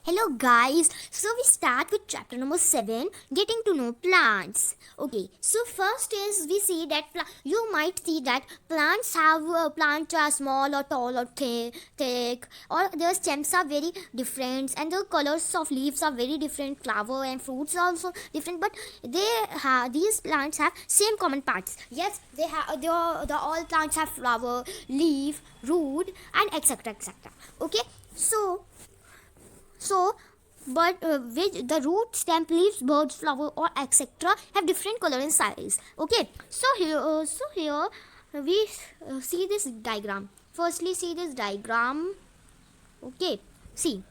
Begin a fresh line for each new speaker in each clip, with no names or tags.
Hello guys, so we start with chapter number 7, getting to know plants. Okay, so first is we see that you might see that plants are small or tall or thick, or their stems are very different and the colors of leaves are very different, flower and fruits are also different, but these plants have same common parts. Yes, they have the all plants have flower, leaf, root and etc. Okay, so, but which the root, stem, leaves, birds, flower, or etc. have different color and size. Okay. So here we see this diagram. Firstly, see this diagram. Okay. See.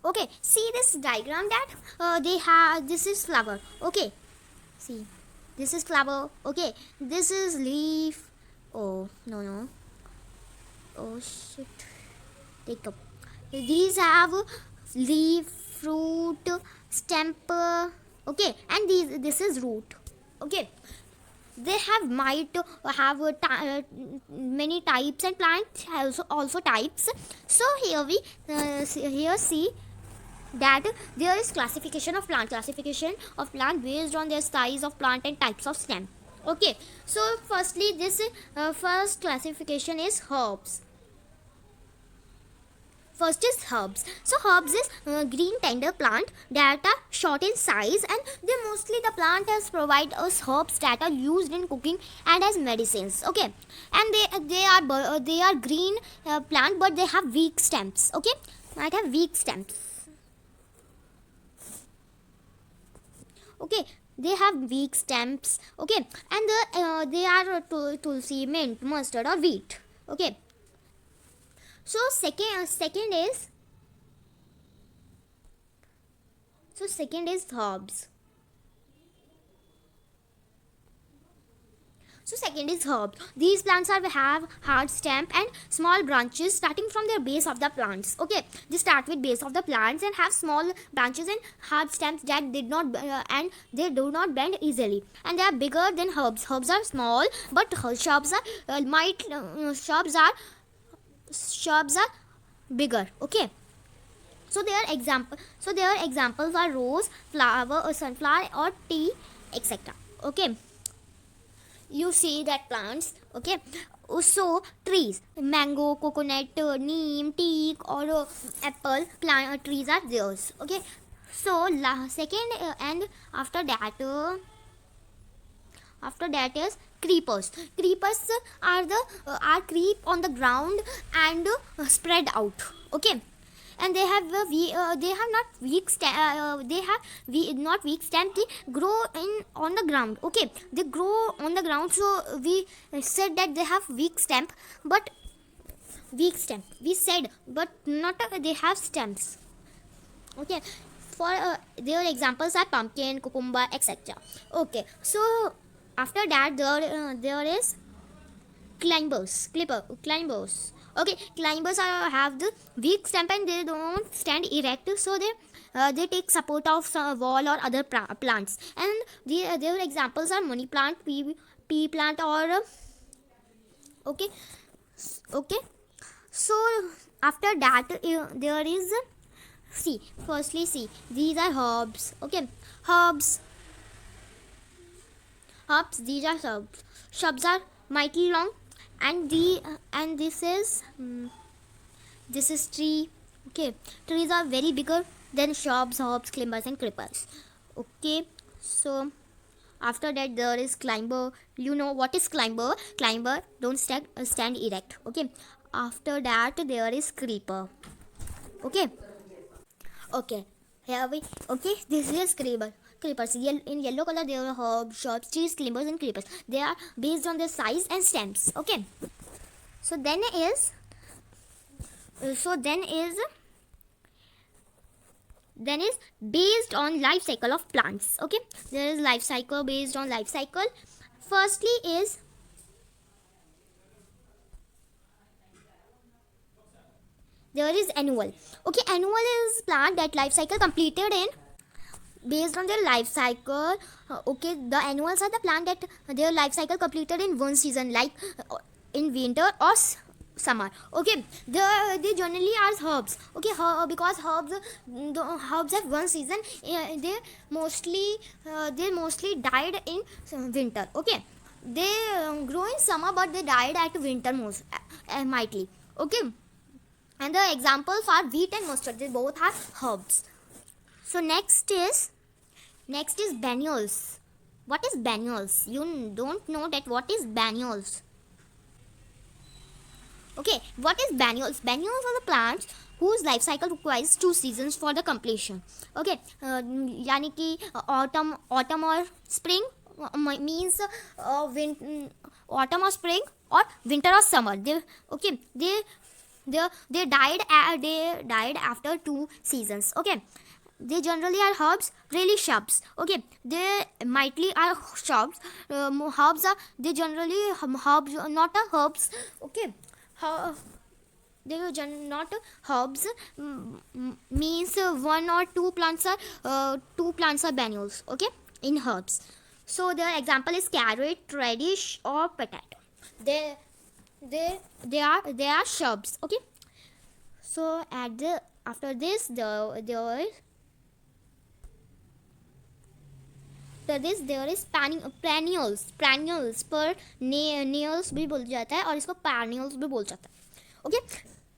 Okay. See this diagram that they have. This is flower. Okay. See. This is flower. Okay. This is leaf. Oh no. Oh shit. Take up. These have leaf, fruit, stem, okay, and this is root. Okay, they might have many types, and plants also types. So here we see that there is classification of plant based on their size of plant and types of stem. Okay, so firstly this first classification is herbs. First is herbs. So herbs is green tender plant that are short in size, and they mostly the plant has provide us herbs that are used in cooking and as medicines. Okay, and they are green plant, but they have weak stems. Okay, might have weak stems. Okay, they have weak stems. Okay, and they are tulsi, mint, mustard, or wheat. Okay. So second is herbs. So second is herbs. These plants have hard stem and small branches starting from their base of the plants. Okay, they start with base of the plants and have small branches and hard stems that did not and they do not bend easily. And they are bigger than herbs. Herbs are small, but shrubs are bigger. Okay, so their examples are rose, flower, sunflower, or tea, etc. Okay, you see that plants. Okay, so trees, mango, coconut, neem, teak, or apple plant trees are theirs. Okay, so second and after that is creepers. Creepers are creep on the ground and spread out. Okay, and they have not weak stem. They grow on the ground. Okay, they grow on the ground. So we said that they have weak stem, we said, but not they have stems. Okay, for their examples are pumpkin, cucumber, etc. Okay, so after that there is climbers. Okay, climbers have the weak stem and they don't stand erect, so they take support of some wall or other plants, and their examples are money plant, pea plant, or okay. So after that there is firstly these are herbs. Okay, herbs these are shrubs are mighty long, and this is tree. Okay, trees are very bigger than shrubs, herbs, climbers, and creepers. Okay, so after that there is climber. You know what is climber? Climber don't stand erect. Okay, after that there is creeper. Okay, this is creepers. In yellow color there are herbs, shrubs, trees, climbers, and creepers. They are based on their size and stems. Okay, so then is based on life cycle of plants. Okay, there is life cycle based on life cycle. Firstly is there is annual. Okay, annual is plant that life cycle completed in based on their life cycle. Okay, the annuals are the plant that their life cycle completed in one season, like in winter or summer. Okay, they generally are herbs. Okay, because the herbs have one season. They mostly died in winter. Okay, they grow in summer, but they died at winter most mightily. Okay, and the examples are wheat and mustard. They both are herbs. So next is banyos. What is banyos? You don't know that what is banyos. Okay, what is banyos? Banyos are the plants whose life cycle requires 2 seasons for the completion. Okay, यानी कि autumn or spring means autumn or spring or winter or summer. They died after 2 seasons. Okay, they generally are herbs, really shrubs. Okay, they mightily are shrubs. Herbs are they generally herbs, not herbs. Okay, they are not herbs. Means one or two plants are banyos. Okay, in herbs. So the example is carrot, radish, or potato. They they are shrubs. Okay. So after this there is perennials पर nails भी बोल जाता है और इसको perennials भी बोल जाता है. Okay,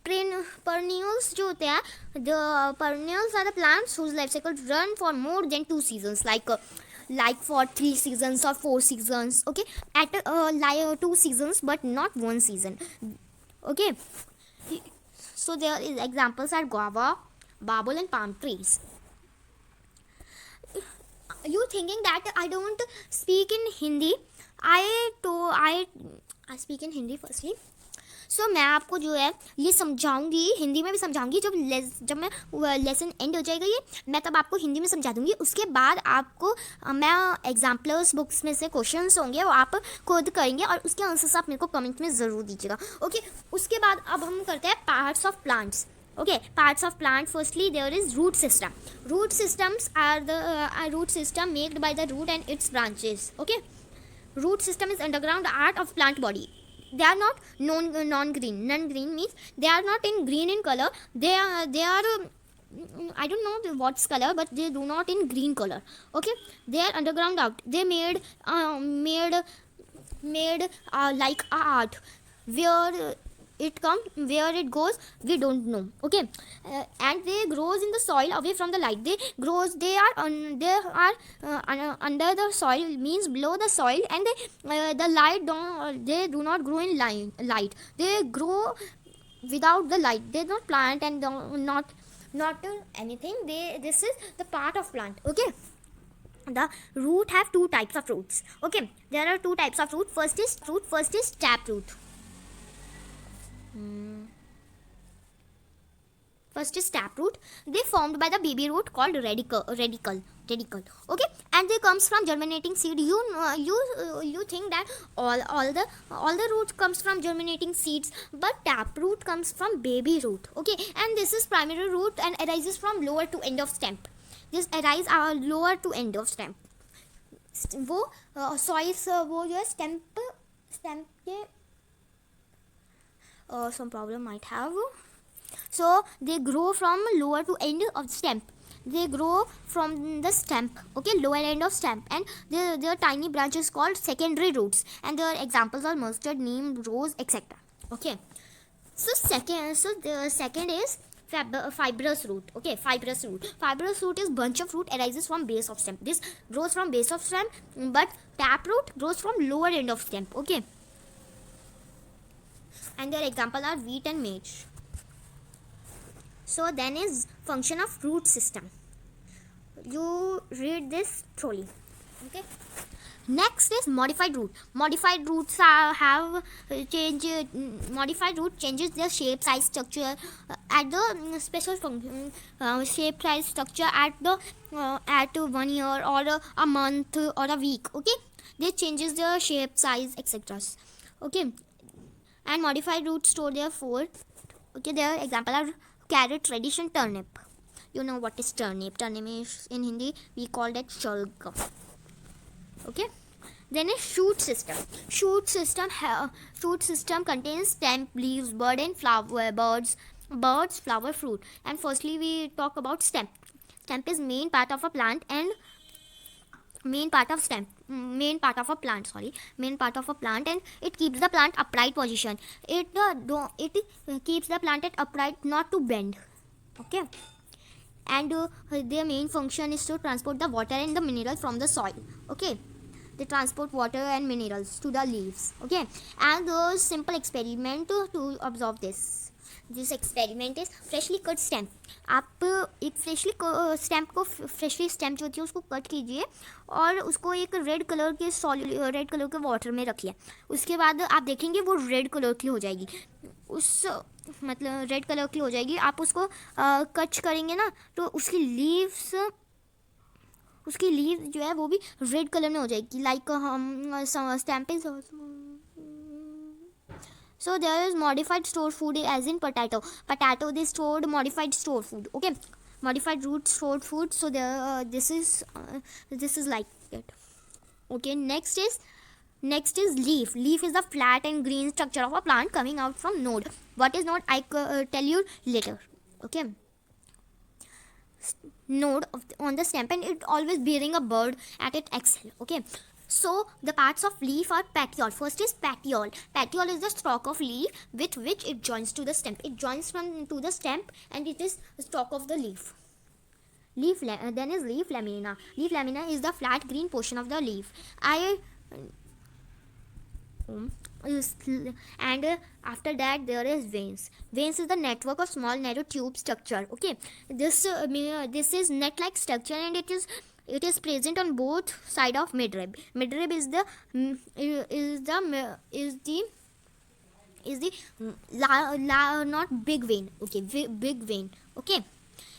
perennials जो होते हैं, the perennials are the plants whose life cycle run for more than 2 seasons, like for 3 seasons or 4 seasons. Okay, at 2 seasons but not 1 season. Okay, so there is examples are guava, babul, and palm trees. You thinking that I don't speak in Hindi? I speak in Hindi firstly. So मैं आपको जो है ये समझाऊंगी, हिंदी में भी समझाऊंगी. जब मैं lesson and हो जाएगा ये, मैं तब आपको हिंदी में समझा दूंगी. उसके बाद आपको मैं एग्जाम्पलर्स बुक्स में से क्वेश्चंस होंगे वो आप खुद करेंगे और उसके आंसर्स आप मेरे को कमेंट में ज़रूर दीजिएगा. ओके, उसके बाद अब हम करते हैं parts of plants. Okay, parts of plant. Firstly, there is root system. Root systems are the root system made by the root and its branches. Okay, root system is underground art of plant body. They are not non-green. Non-green means they are not in green in color. They are I don't know what's color, but they do not in green color. Okay, they are underground art. They made like art where where it goes we don't know. Okay, and they grows in the soil away from the light. They are under the soil, means below the soil, and the light they do not grow in light. They grow without the light. They don't plant and not anything. This is the part of plant. Okay, the root have 2 types of roots. Okay, there are 2 types of root. First is taproot. First is taproot. They formed by the baby root called radicle. Okay, and they comes from germinating seed. You think that all the root comes from germinating seeds, but taproot comes from baby root. Okay, and this is primary root and arises from lower to end of stem. This arises lower to end of stem. वो soils वो जो है stem के some problem might have. So they grow from lower to end of stem. They grow from the stem. Okay, lower end of stem, and their tiny branches called secondary roots, and their examples are mustard, neem, rose, etc. Okay, so the second is fibrous root. Okay, fibrous root is bunch of root arises from base of stem. This grows from base of stem, but taproot grows from lower end of stem. Okay, and their example are wheat and maize. So then is function of root system. You read this thoroughly. Okay, next is modified root. Modified roots modified root changes their shape, size, structure at the special function. Shape, size, structure at 1 year or a month or a week. Okay, they changes their shape, size, etc. Okay, and modified roots store their food. Okay, their example are carrot, radish, and turnip. You know what is turnip? Turnip is in Hindi we call that shalgam. Okay, Then is shoot system. Shoot system contains stem, leaves, bird and flower, birds, flower, fruit. And firstly, we talk about stem. Stem is main part of a plant and main part of a plant, and it keeps the plant upright position. It keeps the plant at upright, not to bend. Okay. And their main function is to transport the water and the minerals from the soil. Okay, they transport water and minerals to the leaves. Okay, and the simple experiment to observe this experiment is freshly cut stem. आप एक stamp को freshly stamp जो होती है उसको cut कीजिए और उसको एक रेड कलर के वाटर में रखिए. उसके बाद आप देखेंगे वो रेड कलर की हो जाएगी. उस मतलब रेड कलर की हो जाएगी. आप उसको कट करेंगे ना तो उसकी लीव्स जो है वो भी रेड कलर में हो जाएगी. लाइक हम stamp is. So there is modified stored food as in potato. They stored modified stored food. Okay, modified root stored food. So there this is like it. Okay, next is leaf. Leaf is the flat and green structure of a plant coming out from node. What is node? I tell you later. Okay, node on the stem, and it always bearing a bird at its axil. Okay, so the parts of leaf are petiole. First is petiole. Petiole is the stalk of leaf with which it joins to the stem. It joins to the stem, and it is the stalk of the leaf. Then is leaf lamina. Leaf lamina is the flat green portion of the leaf. And after that there is veins. Veins is the network of small narrow tube structure. Okay, this is net like structure, and it is present on both side of midrib. Midrib is the not big vein. Okay, big vein. Okay.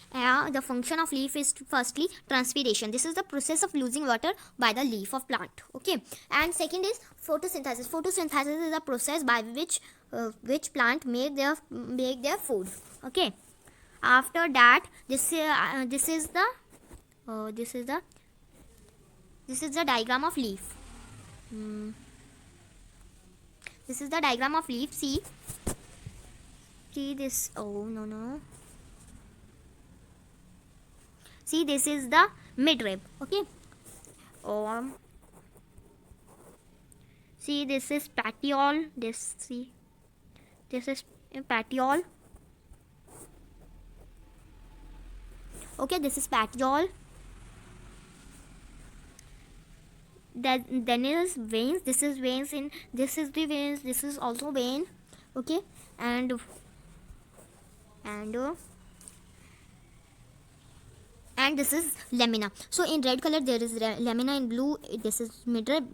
The function of leaf is firstly transpiration. This is the process of losing water by the leaf of plant. Okay, and second is photosynthesis. Photosynthesis is a process by which plant make their food. Okay, after that this is the diagram of leaf. This is the diagram of leaf. See this. Oh no. See, this is the midrib. Okay. See, this is petiole. This is petiole. Okay, this is petiole. Then is veins. This is veins. This is the veins. This is also vein. Okay, and this is lamina. So in red color there is lamina, in blue this is midrib,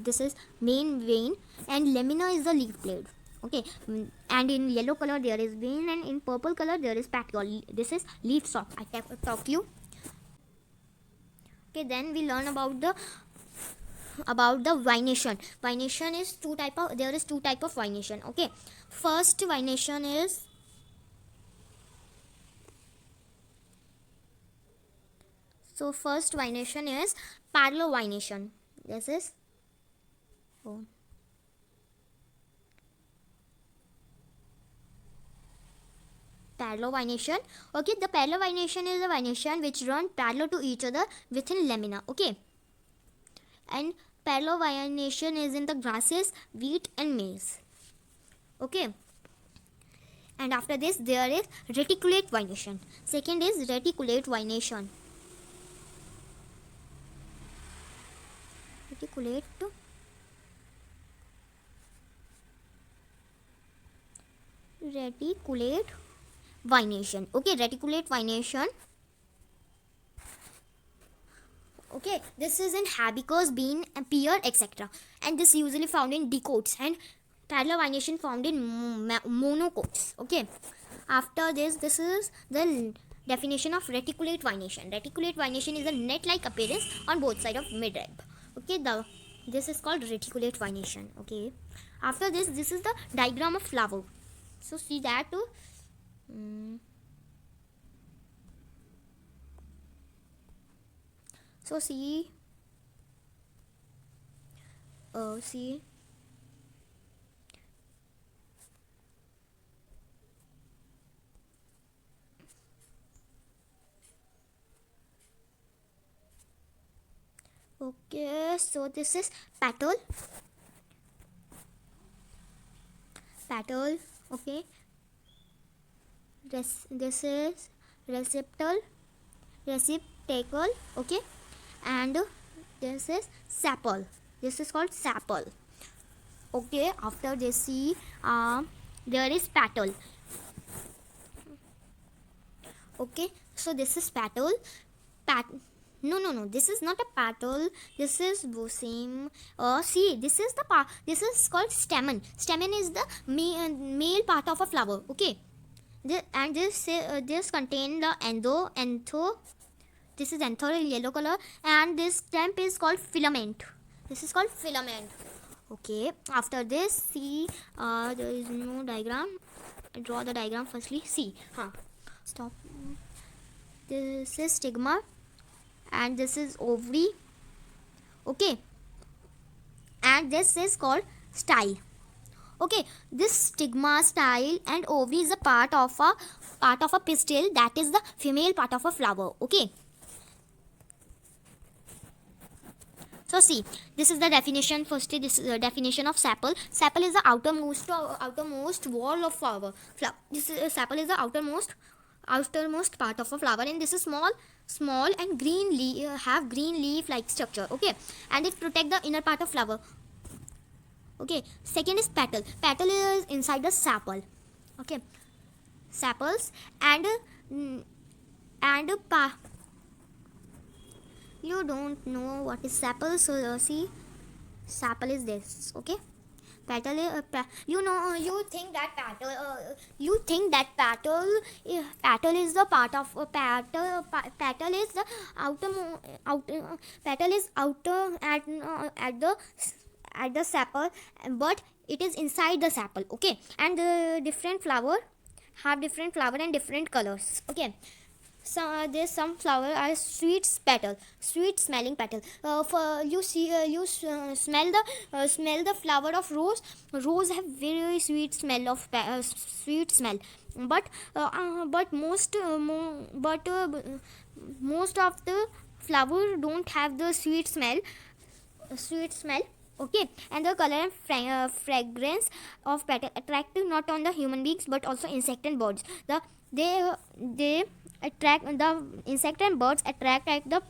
this is main vein, and lamina is the leaf blade. Okay, and in yellow color there is vein, and in purple color there is petiole. This is leaf stalk. I talk to you. Okay, then we learn about the vination. Vination is two type of vination. Okay, first vination is parallel vination. This is parallel vination. Okay, the parallel vination is a vination which run parallel to each other within lamina. Okay, and parallel vination is in the grasses, wheat and maize. Okay, and after this there is reticulate vination. Second is reticulate vination. Reticulate vination. Okay, reticulate vination. Okay, this is in hibiscus, bean, pear, etc. And this usually found in dicots, and parallel vination found in monocots. Okay, after this is the definition of reticulate vination. Reticulate vination is a net-like appearance on both sides of midrib. Okay, this is called reticulate vination. Okay, after this is the diagram of flower. So see that too. So see, See. Okay, so this is petal. Petal. Okay. This is receptacle. Receptacle. Okay. And this is sepal. This is called sepal. Okay. After this, see, there is petal. Okay. So this is petal. Pat. No. This is not a petal. This is the same. See, this is the part. This is called stamen. Stamen is the male part of a flower. Okay. And this contain the antho. This is anther in yellow color, and this stem is called filament. This is called filament. Okay. After this, see, there is no diagram. Draw the diagram firstly. See. Stop. This is stigma, and this is ovary. Okay. And this is called style. Okay, this stigma, style, and ovary is a part of a pistil, that is the female part of a flower. Okay. So see, this is the definition. Firstly, this is the definition of sepal. Sepal is the outermost wall of flower. This is, sepal is the outermost part of a flower, and this is small and green have green leaf like structure. Okay, and it protect the inner part of flower. Okay, second is petal. Petal is inside the sepal. Okay, sepals and you don't know what is sepal, so see, sepal is this. Okay, petal is, you think that petal is the part of petal is the petal is outer at the sepal, but it is inside the sepal. Okay, and different flower have different flower and different colors. Okay, so there's some flower are sweet smelling petal. For you see, smell the flower of rose have very sweet smell of sweet smell, but most of the flower don't have the sweet smell. Okay, and the color and fragrance of petal attract not on the human beings but also insect and birds. They attract the insect and birds attract at the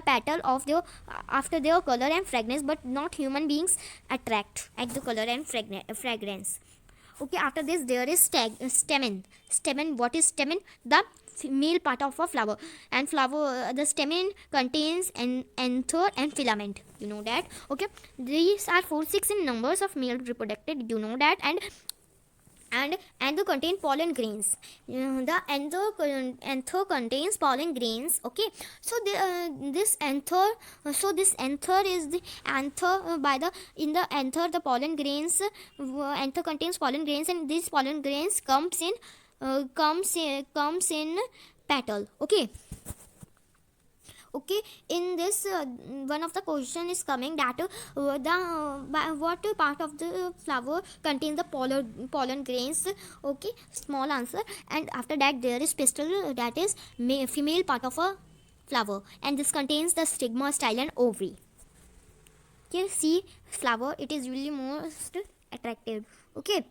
petal of their after their color and fragrance, but not human beings attract at the color and fragrance. Okay, after this there is stamen. What is stamen? The male part of a flower, and the stamen contains an anther and filament. You know that. Okay, these are 4-6 in numbers of male reproducted. You know that. And anther contain pollen grains. The anther contains pollen grains. Okay, so this anther is the anther in the anther the pollen grains. Anther contains pollen grains, and these pollen grains comes in petal. Okay, in this one of the question is coming that what part of the flower contains the pollen grains. Okay, small answer. And after that there is pistil, that is female part of a flower, and this contains the stigma, style, and ovary. Okay, see, flower, it is really most attractive. Okay,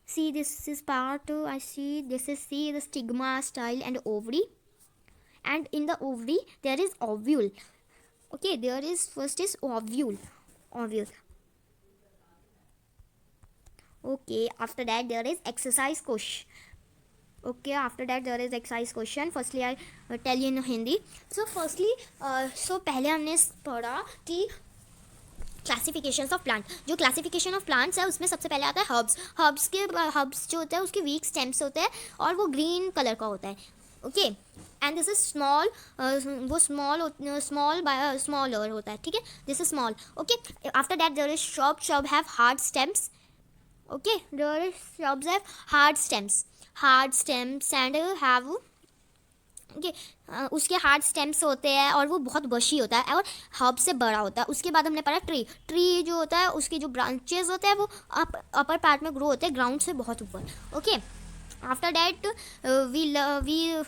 see, this is part I see. This is the stigma, style, and ovary. And in the ovary there is ovule. Okay, there is first is ovule. Okay, after that there is exercise question. Okay, after that there is exercise question. Firstly I tell you in Hindi. So firstly पहले हमने पढ़ा कि classifications of plant. जो classification of plants है उसमें सबसे पहले आता है हर्ब्स जो होता है उसके वीक स्टेम्स होते हैं और वो ग्रीन कलर का होता है. Okay, and this is small. वो स्मॉलर होता है. ठीक है, this is small. Okay, after that there is shrub have hard stems. Okay, there is shrubs have hard stems and have okay. उसके हार्ड स्टेम्स होते हैं और वो बहुत बशी होता है और हर्ब से बड़ा होता है। उसके बाद हमने पढ़ा ट्री। ट्री जो होता है उसके जो ब्रांचेस होते हैं वो अपर पार्ट में ग्रो होते हैं, ग्राउंड से बहुत ऊपर। Okay. After that we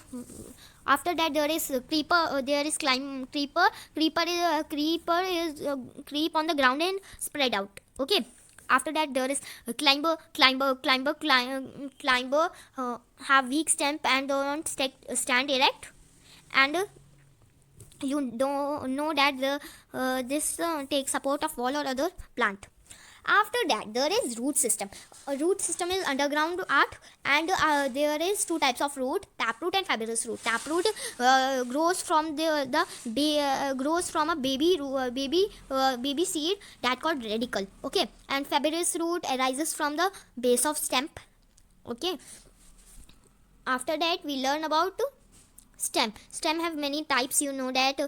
after that there is creeper, there is creeper is creep on the ground and spread out. Okay. After that there is climber have weak stem and don't stand erect, and you don't know that this takes support of wall or other plant. After that there is root system. A root system is underground art, and there is two types of root: taproot and fibrous root. Taproot grows from grows from a baby seed that called radicle. Okay. And fibrous root arises from the base of stem. Okay. After that we learn about stem have many types. You know that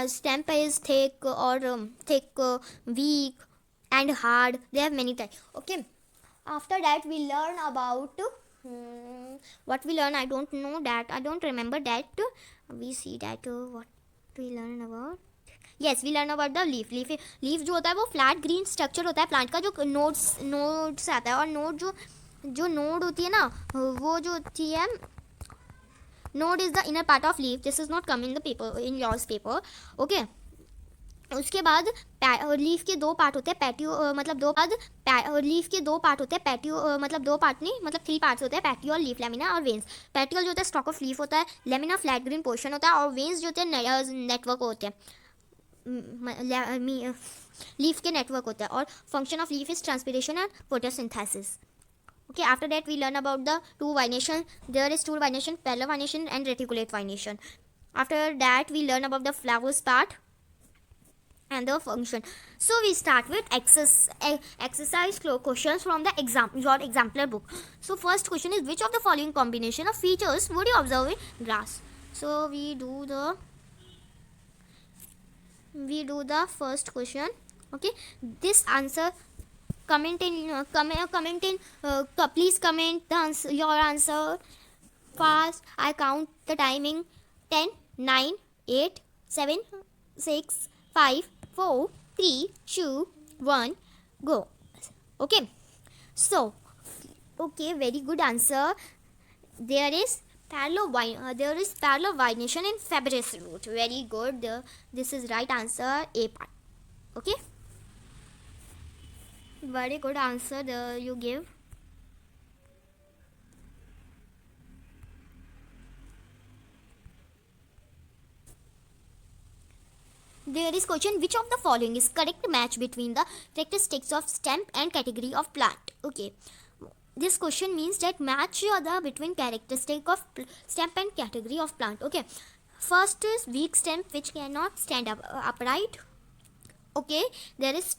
stem is thick or weak and hard. They have many types. Okay. After that we learn about what we learn, I don't know that, I don't remember that. We see that what we learn about. Yes, we learn about the leaf जो होता है वो flat green structure होता है plant का, जो nodes आता है। और नोड जो नोड होती है ना, वो जो होती है, node is the inner part of leaf. This is not come in the paper, in yours paper. Okay. उसके बाद लीफ के दो पार्ट होते हैं, पैटियो मतलब दो बाद लीफ के दो पार्ट होते हैं, पैटियो मतलब दो पार्ट नहीं, मतलब थ्री पार्ट्स होते हैं: पैटियोल, लीफ, लेमिना और वेन्स। पैटियोल जो होता है स्टॉक ऑफ लीफ होता है, लेमिना फ्लैट ग्रीन पोर्शन होता है, और वेन्स जो होते हैं नेटवर्क होते हैं, लीफ के नेटवर्क होता है। और function of leaf is transpiration and photosynthesis. Okay, after that we learn about the two venation. There is two venation: parallel venation and reticulate venation. After that we learn about the flowers part and the function. So we start with exercise questions from the your exemplar book. So first question is, which of the following combination of features would you observe in grass? So we do the first question. Okay, this answer, please comment the answer, your answer fast. I count the timing: 10, 9, 8, 7, 6, 5, 4, 3, 2, 1, go. Okay. So, okay, very good answer. There is parallel venation in fibrous root. Very good. This is right answer, A part. Okay. Very good answer you give. There is question: which of the following is correct match between the characteristics of stem and category of plant? Okay, this question means that match the between characteristic of stem and category of plant. Okay, first is weak stem which cannot stand upright. Okay, there is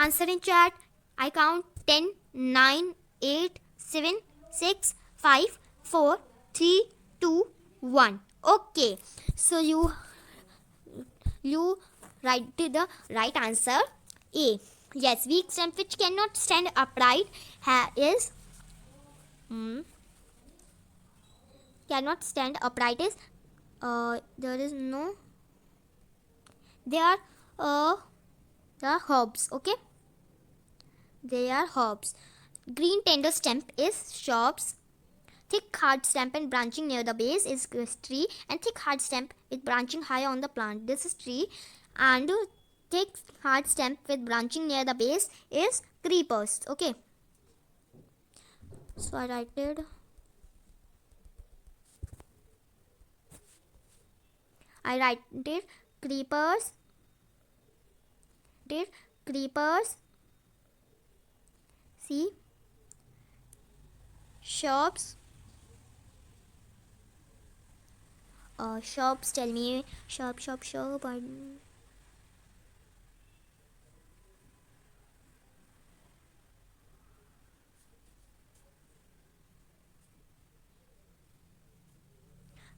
answer in chat. I count 10, 9, 8, 7, 6, 5, 4, 3, 2, 1. Okay, so you write the right answer, A. Yes, weak stem which cannot stand upright is cannot stand upright is there is no, they are the herbs. Okay, they are herbs. Green tender stem is shrubs. Thick hard stem and branching near the base is tree, and thick hard stem with branching high on the plant, this is tree. And thick hard stem with branching near the base is creepers. Okay, so I write it creepers, see, shrubs, shrubs, tell me, shrub,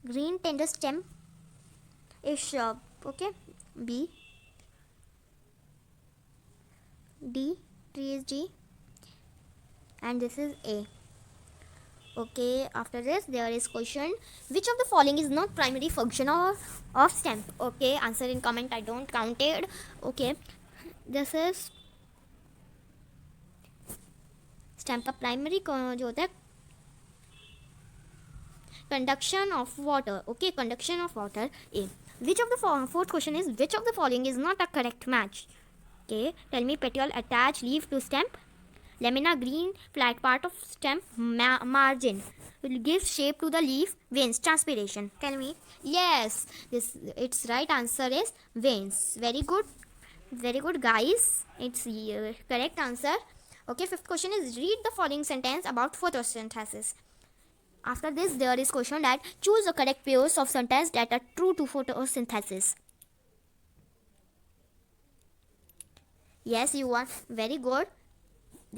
green tender stem is shrub. Okay, B. D, tree is D, and this is A. Okay, after this there is question, which of the following is not primary function of stamp? Okay, answer in comment, I don't counted. Okay, this is stem का primary जो होता है conduction of water. Okay, conduction of water. A which of the fourth question is which of the following is not a correct match. Okay, tell me. Petiole attach leave to stem. Lamina green flat part of stem margin will give shape to the leaf. Veins, transpiration. Tell me. Yes, this its right answer is veins. Very good guys. It's correct answer. Okay, fifth question is read the following sentence about photosynthesis. After this there is question that choose the correct pairs of sentence that are true to photosynthesis. Yes, you are very good.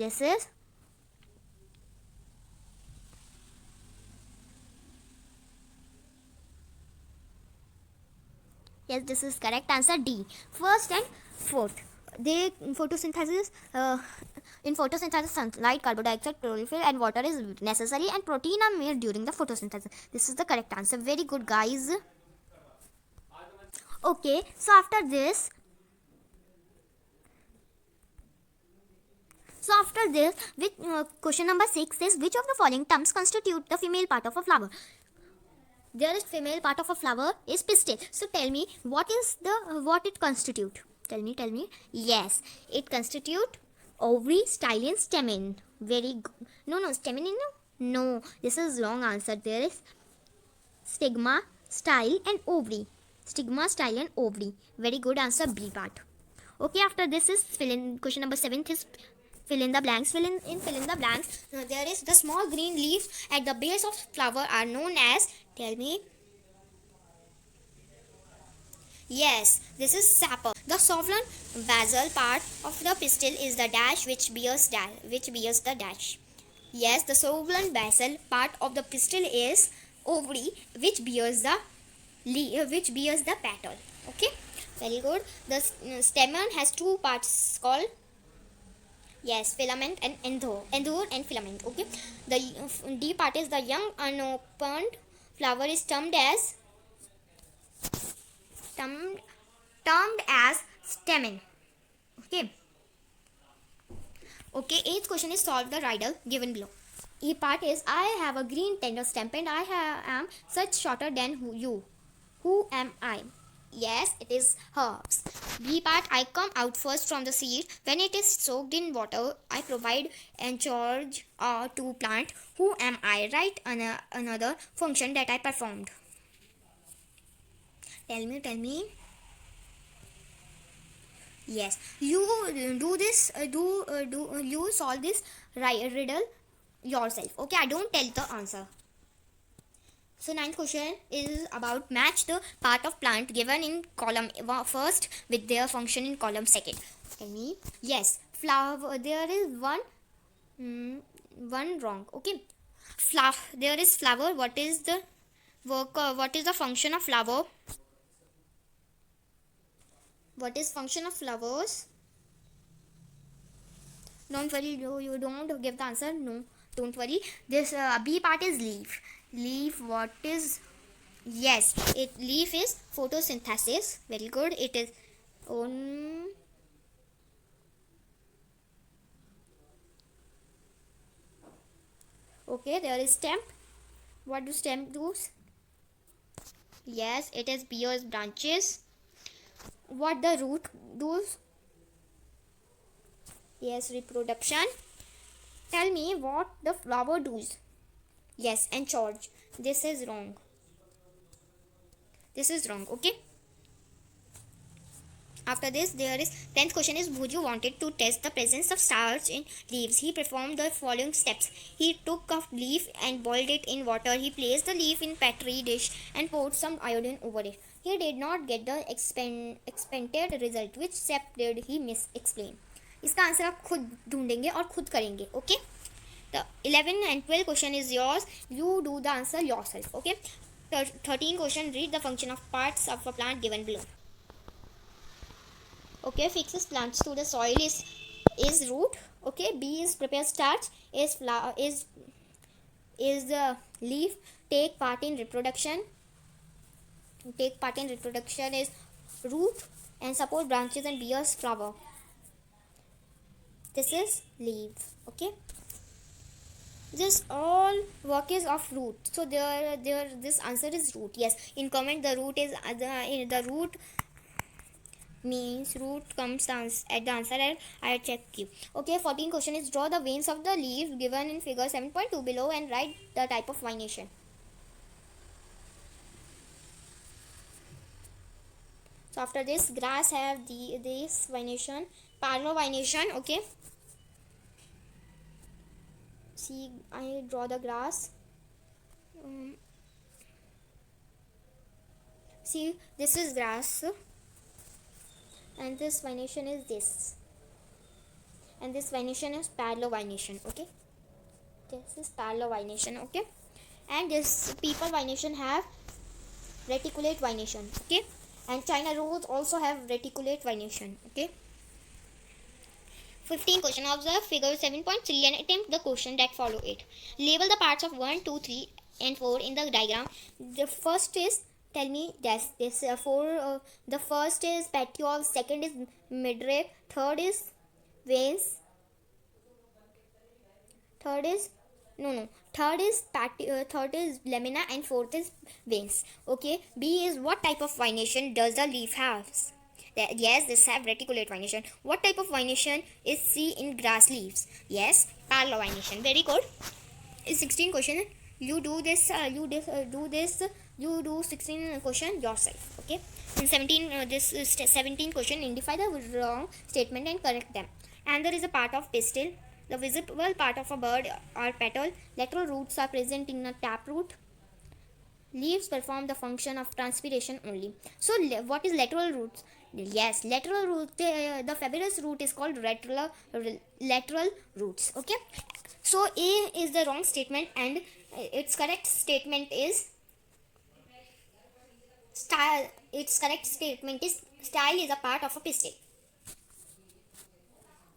This is yes, this is correct answer D. First and fourth. They photosynthesis in photosynthesis sunlight, carbon dioxide, chlorophyll and water is necessary and protein are made during the photosynthesis. This is the correct answer. Very good guys. Okay, so after this which, question number 6 is which of the following terms constitute the female part of a flower. There is female part of a flower is pistil. So tell me what it constitute. Tell me. Yes, it constitute ovary, style, stamen. Very good. No, stamen. No, this is wrong answer. There is stigma, style and ovary. Stigma, style and ovary. Very good answer, B part. Okay, after this is fill in. Question number 7 is fill in the blanks. Fill in the blanks. There is the small green leaves at the base of flower are known as. Tell me. Yes, this is sapper. The sovereign basal part of the pistil is the dash which bears the dash. Yes, the sovereign basal part of the pistil is ovary which bears the petal. Okay, very good. The stamen has two parts called. Yes, filament and endure and filament. Okay, the D part is the young unopened flower is termed as stamen. Okay, eighth question is solve the riddle given below. E part is I have a green tender stem and I am such shorter than you. Who am I? Yes, it is herbs. B part, I come out first from the seed. When it is soaked in water, I provide encourage to plant. Who am I? Write another function that I performed. Tell me. Yes, you do this. You solve this riddle yourself. Okay, I don't tell the answer. So ninth question is about match the part of plant given in column first with their function in column second. Tell me. Yes, flower. There is one wrong. Okay, there is flower. What is the work? What is the function of flower? What is function of flowers? Don't worry. You don't give the answer. No, don't worry. This B part is leaf. Leaf, what is? Yes, leaf is photosynthesis. Very good. It is okay, there is stem. What do stem do? Yes, it is bears branches. What the root does? Yes, reproduction. Tell me what the flower does. Yes, and charge. This is wrong. Okay. After this, there is 10th question is Bhuju wanted to test the presence of starch in leaves. He performed the following steps. He took a leaf and boiled it in water. He placed the leaf in petri dish and poured some iodine over it. He did not get the expected result. Which step did he explain? इसका answer आप खुद ढूंढेंगे और खुद करेंगे. Okay, the 11 and 12 question is yours. You do the answer yourself. Okay, 13 question, read the function of parts of a plant given below. Okay, fixes plants to the soil is root. Okay, B is prepare starch, is is the leaf take part in reproduction? Take part in reproduction is root and support branches and bears flower. This is leaf. Okay, this all work is of root, so there this answer is root. Yes, in comment the root is the root means root comes at the answer, and I check you. Okay, 14 question is draw the veins of the leaf given in figure 7.2 below and write the type of venation. So after this, grass have this venation, parallel venation. Okay, see, I draw the grass. See, this is grass, and this venation is this, and this venation is parallel venation. Okay, this is parallel venation. Okay, and this people venation have reticulate venation. Okay, and China rose also have reticulate venation. Okay, 15 question. Observe figure 7.3 and attempt the question that follow it. Label the parts of 1, 2, 3 and 4 in the diagram. The first is, tell me this 4. The first is petiole, second is midrib, third is veins, third is third is lamina, and fourth is veins. Okay, B is what type of venation does the leaf have? Yes, this have reticulate venation. What type of venation is C in grass leaves? Yes, parallel venation. Very good. In 16 question, you do this. You do 16 question yourself. Okay. In 17, this is 17 question. Identify the wrong statement and correct them. And there is a part of pistil. The visible part of a bird or petal. Lateral roots are present in a taproot. Leaves perform the function of transpiration only. So what is lateral roots? Yes, lateral root, the fibrous root is called lateral roots. Okay, so A is the wrong statement and its correct statement is style. Its correct statement is style is a part of a pistil.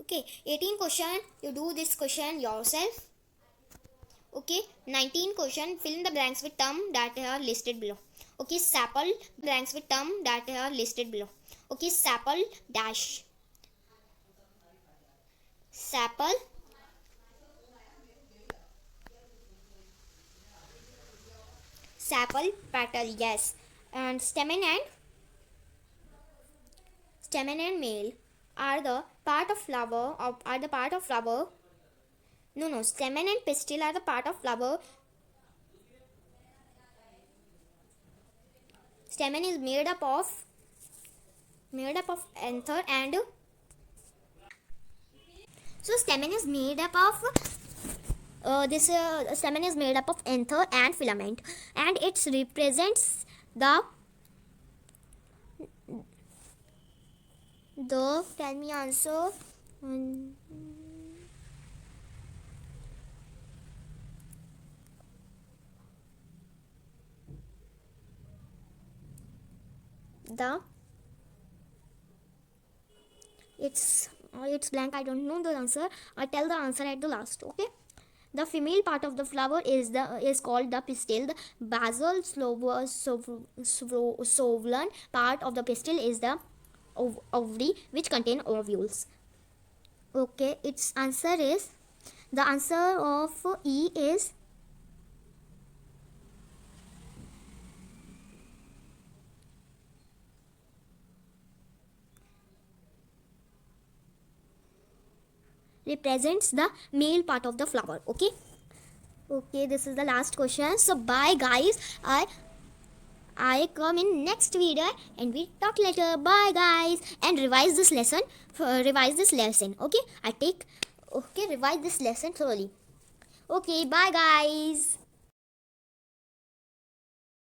Okay, 18 question, you do this question yourself. Okay, 19 question, fill in the blanks with term that are listed below. Okay, sapple, blanks with term that are listed below. Okay, sapple dash, sapple, sapple petal. Yes, and stamen and male are the part of flower, no, stamen and pistil are the part of flower. Stamen is made up of anther, and so stamen is made up of this stamen is made up of anther and filament, and it represents the tell me answer. It's blank, I don't know the answer. I tell the answer at the last. Okay, the female part of the flower is called the pistil. The basal sovulan part of the pistil is the ovary, which contain ovules. Okay, its answer is, the answer of E is represents the male part of the flower. Okay, this is the last question. So bye guys, I come in next video and we talk later. Bye guys, and revise this lesson. Okay, revise this lesson thoroughly. Okay, bye guys.